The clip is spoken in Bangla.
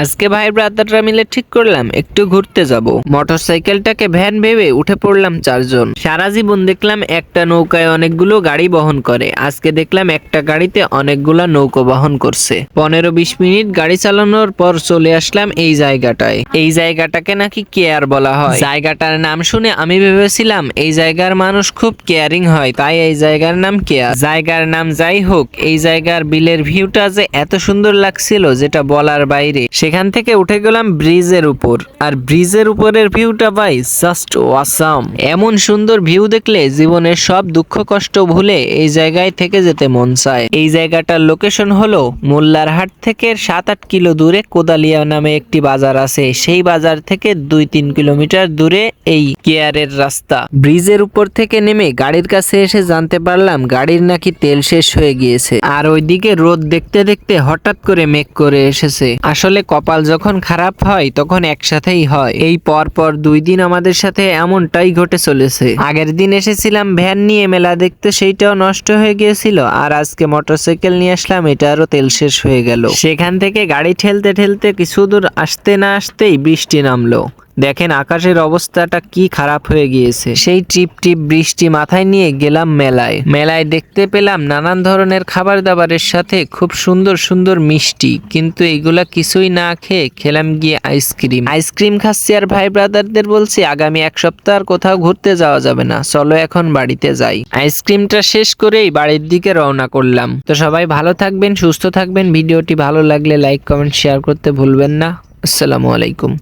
আজকে ভাই ব্রাদাররা মিলে ঠিক করলাম একটু ঘুরতে যাব। মোটরসাইকেলটাকে ভ্যান ভেবে উঠে পড়লাম 4 জন। সারা জীবন দেখলাম একটা নৌকায় অনেকগুলো গাড়ি বহন করে, আজকে দেখলাম একটা গাড়িতে অনেকগুলা নৌকো বহন করছে। 15-20 মিনিট গাড়ি চালানোর পর চলে আসলাম এই জায়গাটায়। এই জায়গাটাকে নাকি কেয়ার বলা হয়। জায়গাটার নাম শুনে আমি ভেবেছিলাম এই জায়গার মানুষ খুব কেয়ারিং হয়, তাই এই জায়গার নাম কেয়ার। জায়গার নাম যাই হোক, এই জায়গার বিলের ভিউটা যে এত সুন্দর লাগছিল যেটা বলার বাইরে। সেখান থেকে উঠে গেলাম ব্রিজের উপর, আর ব্রিজের উপরের ভিউটা ভাই জাস্ট ওয়াসাম। এমন সুন্দর ভিউ দেখলে জীবনের সব দুঃখ কষ্ট ভুলে এই জায়গায় থেকে যেতে মন চায়। এই জায়গাটার লোকেশন হলো মোল্লারহাট থেকে 7-8 কিলো দূরে কোদালিয়া নামে একটি বাজার আছে, সেই বাজার থেকে 2-3 কিলোমিটার দূরে এই কেয়ারের রাস্তা। ব্রিজের উপর থেকে নেমে গাড়ির কাছে এসে জানতে পারলাম গাড়ির নাকি তেল শেষ হয়ে গিয়েছে, আর ওইদিকে রোদ দেখতে দেখতে হঠাৎ করে মেঘ করে এসেছে। আসলে কপাল যখন খারাপ হয় তখন একসাথেই হয়। এই পর 2 দিন আমাদের সাথে এমনটাই ঘটে চলেছে। আগের দিন এসেছিলাম ভ্যান নিয়ে মেলা দেখতে, সেইটাও নষ্ট হয়ে গিয়েছিল, আর আজকে মোটরসাইকেল নিয়ে আসলাম, এটারও তেল শেষ হয়ে গেল। সেখান থেকে গাড়ি ঠেলতে ঠেলতে কিছু দূর আসতে না আসতেই বৃষ্টি নামলো। দেখেন আকাশের অবস্থাটা কি খারাপ হয়ে গিয়েছে। সেই টিপ টিপ বৃষ্টি মাথায় নিয়ে গেলাম মেলায়। মেলায় দেখতে পেলাম নানান ধরনের খাবার দাবারের সাথে খুব সুন্দর সুন্দর মিষ্টি, কিন্তু এগুলা কিছুই না খেয়ে খেলাম গিয়ে আইসক্রিম খাচ্ছি। আর ভাই ব্রাদারদের বলছি আগামী 1 সপ্তাহ আর কোথাও ঘুরতে যাওয়া যাবে না, চলো এখন বাড়িতে যাই। আইসক্রিমটা শেষ করেই বাড়ির দিকে রওনা করলাম। তো সবাই ভালো থাকবেন, সুস্থ থাকবেন। ভিডিওটি ভালো লাগলে লাইক কমেন্ট শেয়ার করতে ভুলবেন না। আসসালামু আলাইকুম।